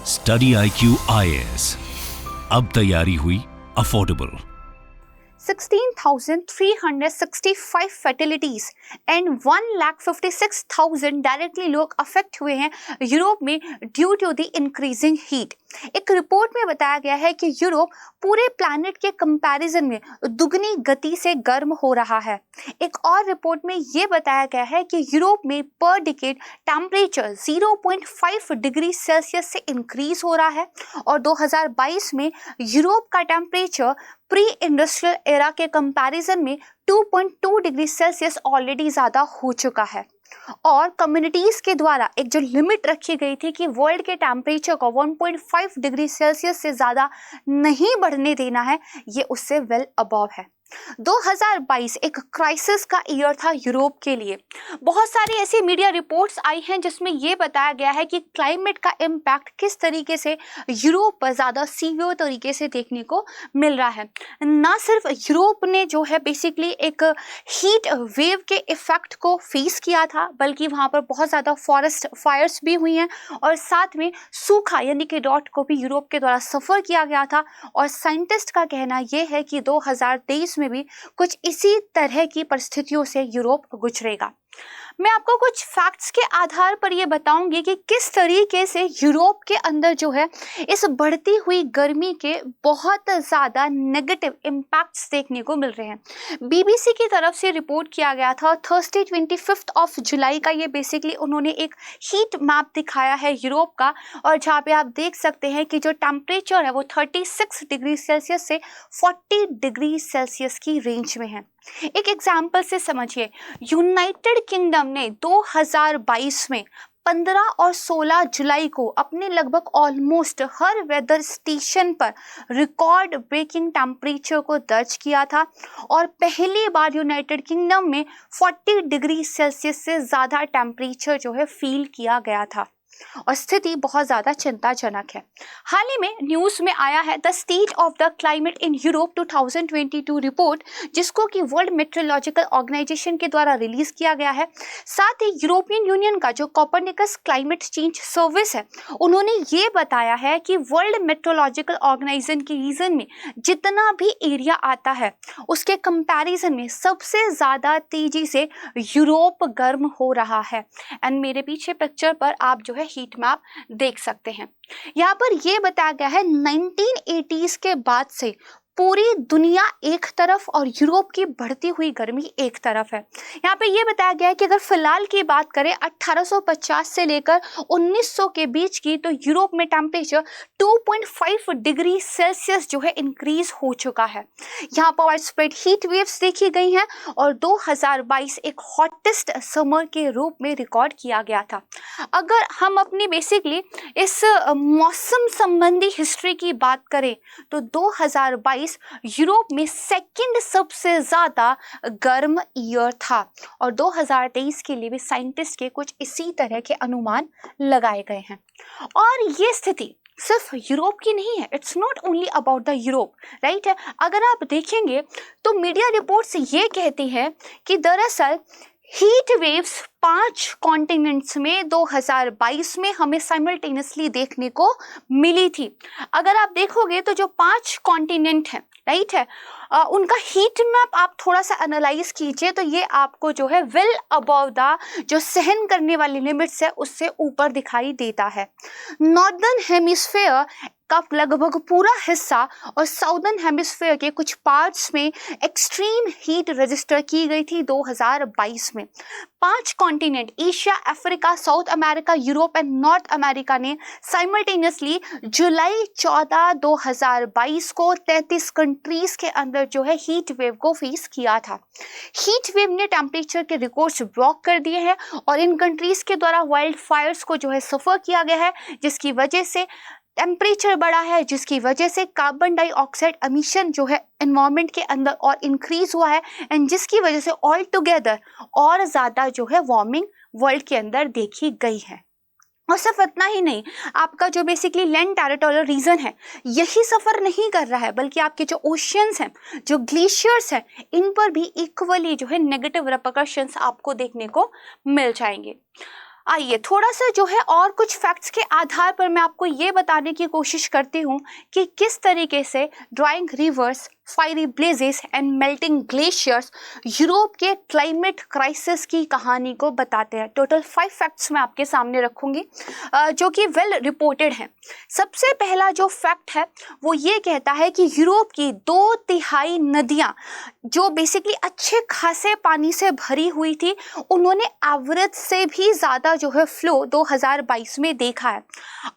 Study IQ IAS, अब तैयारी हुई अफोर्डेबल। 16,365 फर्टिलिटीज एंड 1,56,000 डायरेक्टली लोग अफेक्ट हुए हैं यूरोप में due to the increasing heat. एक रिपोर्ट में बताया गया है कि यूरोप पूरे प्लैनेट के कंपैरिजन में दुगनी गति से गर्म हो रहा है। एक और रिपोर्ट में ये बताया गया है कि यूरोप में पर डिकेड टेम्परेचर 0.5 डिग्री सेल्सियस से इंक्रीज हो रहा है और 2022 में यूरोप का टेम्परेचर प्री इंडस्ट्रियल एरा के कंपैरिजन में 2.2 डिग्री सेल्सियस ऑलरेडी ज़्यादा हो चुका है। और कम्युनिटीज़ के द्वारा एक जो लिमिट रखी गई थी कि वर्ल्ड के टेम्परेचर को 1.5 डिग्री सेल्सियस से ज़्यादा नहीं बढ़ने देना है, ये उससे वेल अबव है। 2022 एक क्राइसिस का ईयर था यूरोप के लिए। बहुत सारी ऐसी मीडिया रिपोर्ट्स आई हैं जिसमें यह बताया गया है कि क्लाइमेट का इम्पैक्ट किस तरीके से यूरोप पर ज़्यादा सीवियर तरीके से देखने को मिल रहा है। ना सिर्फ यूरोप ने जो है बेसिकली एक हीट वेव के इफेक्ट को फेस किया था, बल्कि वहाँ पर बहुत ज़्यादा फॉरेस्ट फायर्स भी हुई हैं और साथ में सूखा यानी कि ड्रॉट को भी यूरोप के द्वारा सफ़र किया गया था। और साइंटिस्ट का कहना यह है कि 2023 में भी कुछ इसी तरह की परिस्थितियों से यूरोप गुजरेगा। मैं आपको कुछ फैक्ट्स के आधार पर यह बताऊंगी कि किस तरीके से यूरोप के अंदर जो है इस बढ़ती हुई गर्मी के बहुत ज़्यादा नेगेटिव इम्पैक्ट्स देखने को मिल रहे हैं। बीबीसी की तरफ से रिपोर्ट किया गया था थर्सडे 25 जुलाई का। ये बेसिकली उन्होंने एक हीट मैप दिखाया है यूरोप का, और जहाँ पे आप देख सकते हैं कि जो टेम्परेचर है वो 36 डिग्री सेल्सियस से 40 डिग्री सेल्सियस की रेंज में है। एक एग्जाम्पल से समझिए, यूनाइटेड किंगडम ने 2022 में 15 और 16 जुलाई को अपने लगभग ऑलमोस्ट हर वेदर स्टेशन पर रिकॉर्ड ब्रेकिंग टेम्परेचर को दर्ज किया था और पहली बार यूनाइटेड किंगडम में 40 डिग्री सेल्सियस से ज़्यादा टेम्परेचर जो है फील किया गया था और स्थिति बहुत ज़्यादा चिंताजनक है। हाल ही में न्यूज़ में आया है the state of the climate in Europe 2022 report, जिसको कि वर्ल्ड मेट्रोलॉजिकल ऑर्गेनाइजेशन के द्वारा रिलीज किया गया है। साथ ही यूरोपियन यूनियन का जो कोपरनिकस क्लाइमेट चेंज सर्विस है, उन्होंने ये बताया है कि वर्ल्ड मेट्रोलॉजिकल ऑर्गेनाइजेशन के रीजन में जितना भी एरिया आता है उसके कंपैरिजन में सबसे ज़्यादा तेजी से यूरोप गर्म हो रहा है। एंड मेरे पीछे पिक्चर पर आप जो है हीट मैप देख सकते हैं। यहाँ पर यह बताया गया है 1980s के बाद से पूरी दुनिया एक तरफ और यूरोप की बढ़ती हुई गर्मी एक तरफ है। यहाँ पे ये बताया गया है कि अगर फिलहाल की बात करें 1850 से लेकर 1900 के बीच की, तो यूरोप में टेम्परेचर 2.5 डिग्री सेल्सियस जो है इंक्रीज हो चुका है। यहाँ पर वाइड स्प्रेड हीट वेव्स देखी गई हैं और 2022 एक हॉटेस्ट समर के रूप में रिकॉर्ड किया गया था। अगर हम अपनी बेसिकली इस मौसम संबंधी हिस्ट्री की बात करें तो 2022 यूरोप में सेकंड सबसे ज्यादा गर्म ईयर था और 2023 के लिए भी साइंटिस्ट के कुछ इसी तरह के अनुमान लगाए गए हैं। और ये स्थिति सिर्फ यूरोप की नहीं है, it's not only about the Europe, right है। अगर आप देखेंगे तो मीडिया रिपोर्ट्स ये कहती है कि दरअसल हीट वेव्स 5 कॉन्टिनेंट्स में 2022 में हमें साइमल्टेनियसली देखने को मिली थी। अगर आप देखोगे तो जो 5 कॉन्टिनेंट हैं, राइट है, उनका हीट मैप आप थोड़ा सा एनालाइज कीजिए तो ये आपको जो है वेल अबव द जो सहन करने वाली लिमिट्स है उससे ऊपर दिखाई देता है। नॉर्दर्न हेमिस्फेयर का लगभग पूरा हिस्सा और साउदर्न हेमिस्फेयर के कुछ पार्ट्स में एक्सट्रीम हीट रजिस्टर की गई थी 2022 में। 5 continent Asia, Africa, south America, Europe and north America ने साइमल्टेनियसली जुलाई 14, 2022 को 33 कंट्रीज के अंदर जो है हीट वेव को फेस किया था। हीट वेव ने टेम्परेचर के रिकॉर्ड्स ब्लॉक कर दिए हैं और इन कंट्रीज के द्वारा वाइल्ड फायर्स को जो है सफर किया गया है, जिसकी वजह से टेम्परेचर बढ़ा है, जिसकी वजह से कार्बन डाइऑक्साइड एमिशन जो है एनवायरनमेंट के अंदर और इंक्रीज हुआ है एंड जिसकी वजह से ऑल टुगेदर और ज़्यादा जो है वार्मिंग वर्ल्ड के अंदर देखी गई है। और सिर्फ इतना ही नहीं, आपका जो बेसिकली लैंड टेरिटोरियल रीजन है यही सफ़र नहीं कर रहा है, बल्कि आपके जो ओशियंस हैं, जो ग्लेशियर्स हैं, इन पर भी इक्वली जो है नेगेटिव रिपरकशंस आपको देखने को मिल जाएंगे। आइए थोड़ा सा जो है और कुछ फैक्ट्स के आधार पर मैं आपको ये बताने की कोशिश करती हूँ कि किस तरीके से drawing reverse, fiery blazes and melting glaciers Europe के क्लाइमेट क्राइसिस की कहानी को बताते हैं। टोटल 5 फैक्ट्स मैं आपके सामने रखूंगी जो कि वेल रिपोर्टेड हैं। सबसे पहला जो फैक्ट है वो ये कहता है कि यूरोप की 2/3 नदियां जो बेसिकली अच्छे खासे पानी से भरी हुई थी, उन्होंने एवरेज से भी ज़्यादा जो है फ्लो 2022 में देखा है।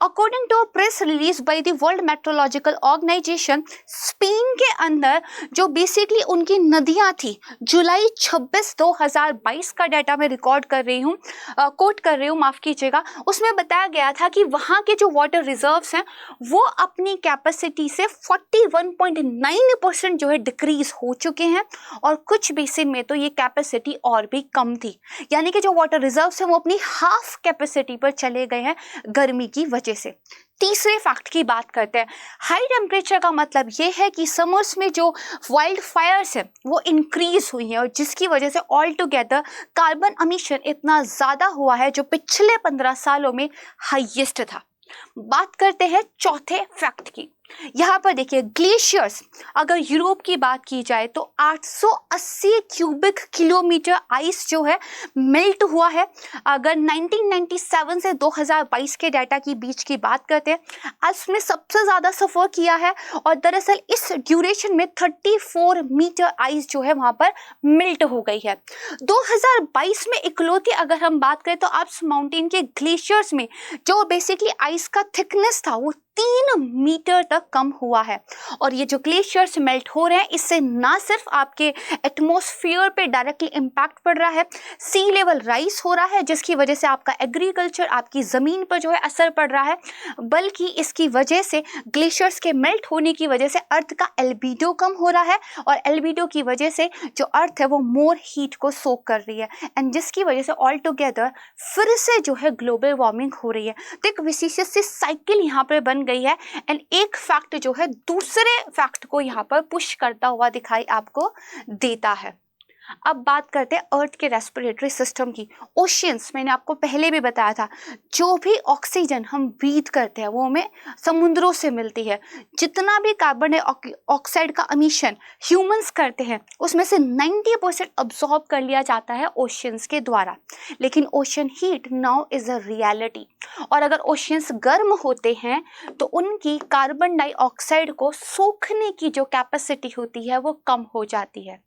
According to press release by the World Meteorological Organization, Spain के अंदर जो बेसिकली उनकी नदियां थी, जुलाई 26 2022 का डाटा मैं रिकॉर्ड कर रही हूँ, कोट कर रही हूँ, माफ़ कीजिएगा, उसमें बताया गया था कि वहाँ के जो वाटर रिजर्व्स हैं वो अपनी कैपेसिटी से 41.9% जो है डिक्रीज हो चुके हैं और कुछ बेसिन में तो ये कैपेसिटी और भी कम थी, यानी कि जो वाटर रिजर्व्स हैं वो अपनी हाफ कैपेसिटी पर चले गए हैं गर्मी की वजह से। तीसरे फैक्ट की बात करते हैं। हाई टेम्परेचर का मतलब ये है कि समर्स में जो वाइल्ड फायर्स हैं वो इंक्रीज हुई हैं और जिसकी वजह से ऑल टुगेदर कार्बन एमिशन इतना ज़्यादा हुआ है जो पिछले 15 सालों में हाईएस्ट था। बात करते हैं चौथे फैक्ट की। यहाँ पर देखिए, ग्लेशियर्स, अगर यूरोप की बात की जाए तो 880 क्यूबिक किलोमीटर आइस जो है मेल्ट हुआ है। अगर 1997 से 2022 के डाटा की बीच की बात करते हैं, आइस ने सबसे ज़्यादा सफ़र किया है और दरअसल इस ड्यूरेशन में 34 मीटर आइस जो है वहाँ पर मेल्ट हो गई है। 2022 में इकलौती अगर हम बात करें तो आल्प्स माउंटेन के ग्लेशियर्स में जो बेसिकली आइस का थिकनेस था वो 3 मीटर तक कम हुआ है। और ये जो ग्लेशियर्स मेल्ट हो रहे हैं, इससे ना सिर्फ आपके एटमॉस्फेयर पे डायरेक्टली इम्पैक्ट पड़ रहा है, सी लेवल राइज हो रहा है जिसकी वजह से आपका एग्रीकल्चर, आपकी ज़मीन पर जो है असर पड़ रहा है, बल्कि इसकी वजह से ग्लेशियर्स के मेल्ट होने की वजह से अर्थ का एल्बिडो कम हो रहा है और एल्बिडो की वजह से जो अर्थ है वो मोर हीट को सोक कर रही है एंड जिसकी वजह से ऑल टुगेदर फिर से जो है ग्लोबल वार्मिंग हो रही है। तो एक विशिष्ट सी साइकिल यहाँ पर बन गई है एंड एक फैक्ट जो है दूसरे फैक्ट को यहाँ पर पुश करता हुआ दिखाई आपको देता है। अब बात करते हैं अर्थ के रेस्पिरेटरी सिस्टम की। ओशियंस, मैंने आपको पहले भी बताया था, जो भी ऑक्सीजन हम ब्रीथ करते हैं वो हमें समुद्रों से मिलती है। जितना भी कार्बन डाइऑक्साइड का एमिशन ह्यूमंस करते हैं उसमें से 90% अब्सॉर्ब कर लिया जाता है ओशियंस के द्वारा। लेकिन ocean heat now is a reality और अगर ओशियंस गर्म होते हैं तो उनकी कार्बन डाइऑक्साइड को सोखने की जो कैपेसिटी होती है वो कम हो जाती है।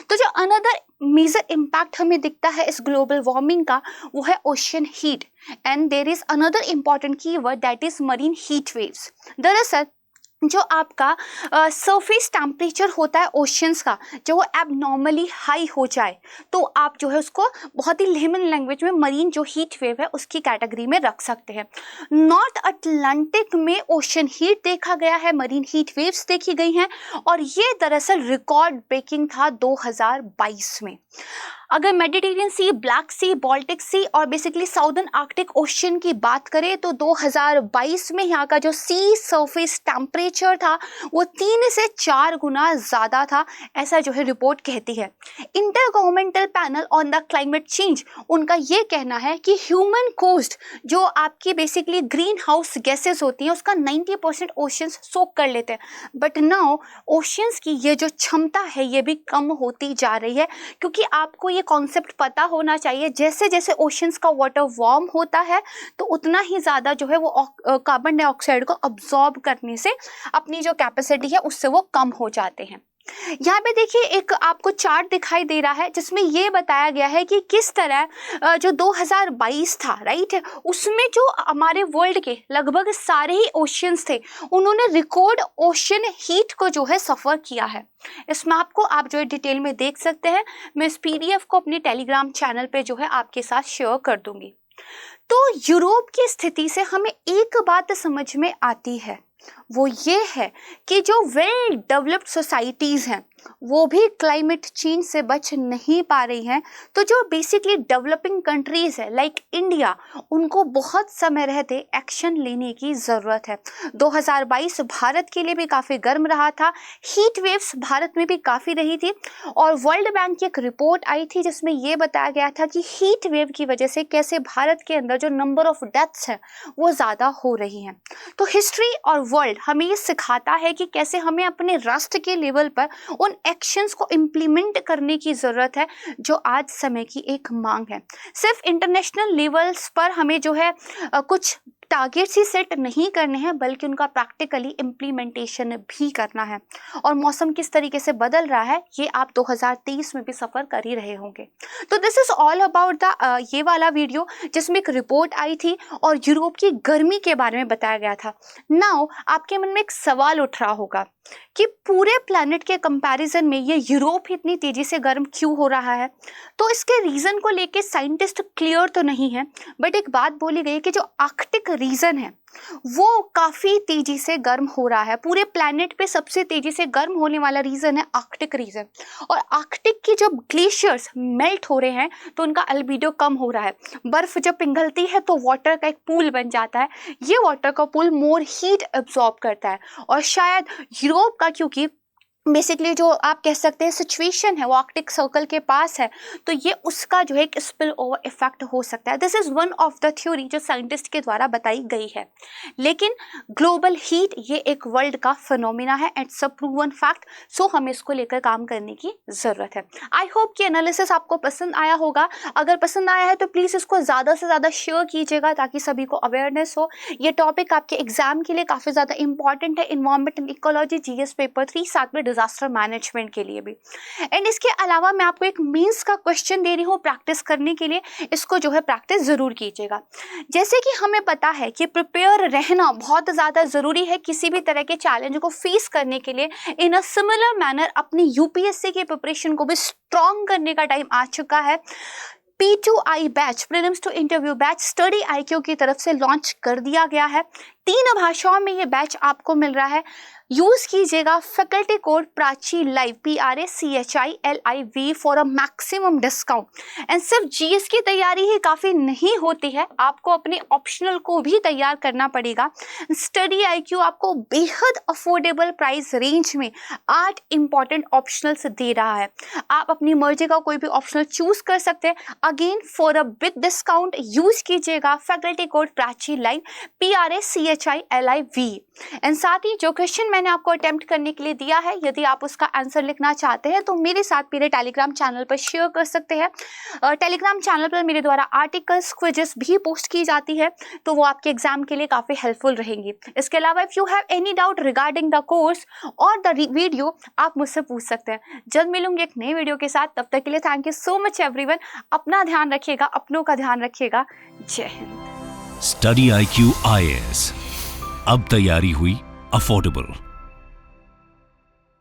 तो जो अनदर मेजर इम्पैक्ट हमें दिखता है इस ग्लोबल वार्मिंग का वो है ocean heat and there is another important keyword that is marine heat waves. दरअसल जो आपका सरफेस टेम्परेचर होता है ओशियंस का, जो वो एबनॉर्मली हाई हो जाए तो आप जो है उसको बहुत ही लेमन लैंग्वेज में मरीन जो हीट वेव है उसकी कैटेगरी में रख सकते हैं। नॉर्थ अटलांटिक में ओशन हीट देखा गया है, मरीन हीट वेव्स देखी गई हैं और ये दरअसल रिकॉर्ड ब्रेकिंग था 2022 में। अगर मेडिटेरियन सी, ब्लैक सी, बाल्टिक सी और बेसिकली साउदर्न आर्कटिक ओशन की बात करें तो 2022 में यहाँ का जो सी सरफेस टेम्परेचर था वो 3 से 4 गुना ज़्यादा था, ऐसा जो है रिपोर्ट कहती है। Inter governmental panel on the climate change, उनका ये कहना है कि ह्यूमन कोस्ट जो आपकी बेसिकली ग्रीन हाउस गैसेस होती हैं उसका 90% ओशंस सोक कर लेते हैं, बट नाउ ओशंस की ये जो क्षमता है ये भी कम होती जा रही है, क्योंकि आपको ये कॉन्सेप्ट पता होना चाहिए जैसे जैसे ओशंस का वाटर वार्म होता है तो उतना ही ज़्यादा जो है वो कार्बन डाइऑक्साइड को अब्सॉर्ब करने से अपनी जो कैपेसिटी है उससे वो कम हो जाते हैं। यहाँ पे देखिए एक आपको चार्ट दिखाई दे रहा है जिसमें ये बताया गया है कि किस तरह जो 2022 था, राइट, उसमें जो हमारे वर्ल्ड के लगभग सारे ही ओशियंस थे उन्होंने रिकॉर्ड ओशन हीट को जो है सफ़र किया है। इस मैप को आप जो है डिटेल में देख सकते हैं, मैं इस PDF को अपने टेलीग्राम चैनल पे जो है आपके साथ शेयर कर दूंगी। तो यूरोप की स्थिति से हमें एक बात समझ में आती है वो ये है कि जो वेल डेवलप्ड सोसाइटीज़ हैं वो भी क्लाइमेट चेंज से बच नहीं पा रही हैं, तो जो बेसिकली डेवलपिंग कंट्रीज़ है लाइक इंडिया, उनको बहुत समय रहते एक्शन लेने की ज़रूरत है। 2022 भारत के लिए भी काफ़ी गर्म रहा था, हीट वेव्स भारत में भी काफ़ी रही थी और वर्ल्ड बैंक की एक रिपोर्ट आई थी जिसमें ये बताया गया था कि हीट वेव की वजह से कैसे भारत के अंदर जो नंबर ऑफ डेथ्स हैं वो ज़्यादा हो रही हैं। तो हिस्ट्री और वर्ल्ड हमें ये सिखाता है कि कैसे हमें अपने राष्ट्र के लेवल पर उन एक्शंस को इम्प्लीमेंट करने की ज़रूरत है जो आज समय की एक मांग है। सिर्फ इंटरनेशनल लेवल्स पर हमें जो है कुछ टारगेट्स ही सेट नहीं करने हैं बल्कि उनका प्रैक्टिकली इम्प्लीमेंटेशन भी करना है। और मौसम किस तरीके से बदल रहा है ये आप 2023 में भी सफ़र कर ही रहे होंगे। तो this is all about the ये वाला वीडियो जिसमें एक रिपोर्ट आई थी और यूरोप की गर्मी के बारे में बताया गया था। नाउ आपके मन में एक सवाल उठ रहा होगा कि पूरे प्लैनेट के कंपैरिजन में ये यूरोप इतनी तेज़ी से गर्म क्यों हो रहा है। तो इसके रीज़न को लेके साइंटिस्ट क्लियर तो नहीं है, बट एक बात बोली गई कि जो आर्कटिक रीजन है वो काफ़ी तेज़ी से गर्म हो रहा है। पूरे प्लैनेट पे सबसे तेज़ी से गर्म होने वाला रीजन है आर्कटिक रीजन, और आर्कटिक की जब ग्लेशियर्स मेल्ट हो रहे हैं तो उनका अल्बीडो कम हो रहा है। बर्फ़ जब पिघलती है तो वाटर का एक पूल बन जाता है, ये वाटर का पूल मोर हीट एब्जॉर्ब करता है और शायद यूरोप का, क्योंकि बेसिकली जो आप कह सकते हैं सिचुएशन है वो आर्कटिक सर्कल के पास है, तो ये उसका जो है एक स्पिल ओवर इफेक्ट हो सकता है। This is one of the theory जो साइंटिस्ट के द्वारा बताई गई है। लेकिन ग्लोबल हीट ये एक वर्ल्ड का फिनोमिना है, इट्स अ प्रूवन फैक्ट, सो हमें इसको लेकर काम करने की ज़रूरत है। आई होप कि एनालिसिस आपको पसंद आया होगा। अगर पसंद आया है तो प्लीज़ इसको ज़्यादा से ज़्यादा शेयर कीजिएगा ताकि सभी को अवेयरनेस हो। ये टॉपिक आपके एग्जाम के लिए काफ़ी ज़्यादा इंपॉर्टेंट है, environment and ecology GS paper 3, साथ में डिजास्टर मैनेजमेंट के लिए भी। एंड इसके अलावा मैं आपको एक मीन्स का क्वेश्चन दे रही हूँ प्रैक्टिस करने के लिए, इसको जो है प्रैक्टिस ज़रूर कीजिएगा। जैसे कि हमें पता है कि प्रिपेयर रहना बहुत ज़्यादा ज़रूरी है किसी भी तरह के चैलेंज को फेस करने के लिए। इन अ सिमिलर मैनर अपनी UPSC की प्रिपरेशन को भी स्ट्रॉन्ग करने का टाइम आ चुका है। P2I batch, prelims to interview batch study IQ की तरफ से लॉन्च कर दिया गया है। 3 भाषाओं में ये बैच आपको मिल रहा है। यूज़ कीजिएगा faculty code Prachi live PRACHILIV for a maximum discount. And सिर्फ GS की तैयारी ही काफ़ी नहीं होती है, आपको अपने ऑप्शनल को भी तैयार करना पड़ेगा। स्टडी IQ आपको बेहद अफोर्डेबल प्राइस रेंज में 8 इंपॉर्टेंट ऑप्शनल्स दे रहा है। आप अपनी मर्जी का कोई भी ऑप्शनल चूज कर सकते हैं। Again for a big discount use कीजिएगा faculty code Prachi live PRACHILIV। And साथ ही जो क्वेश्चन मैंने आपको अटेम्प्ट करने के लिए दिया है, यदि आप उसका आंसर लिखना चाहते हैं तो मेरे साथ मेरे टेलीग्राम चैनल पर शेयर कर सकते हैं। टेलीग्राम चैनल पर मेरे द्वारा आर्टिकल्स, क्विजेस भी पोस्ट की जाती है, तो वो आपके एग्जाम के लिए काफ़ी हेल्पफुल रहेंगी। इसके अलावा if you have any doubt regarding the course और द वीडियो, आप मुझसे पूछ सकते हैं। जल्द मिलूंगी एक नए वीडियो के साथ, तब तक के लिए thank you so much everyone. अपना ध्यान रखिएगा, अपनों का ध्यान रखिएगा। जय हिंद। स्टडी IQ IAS, अब तैयारी हुई अफोर्डेबल।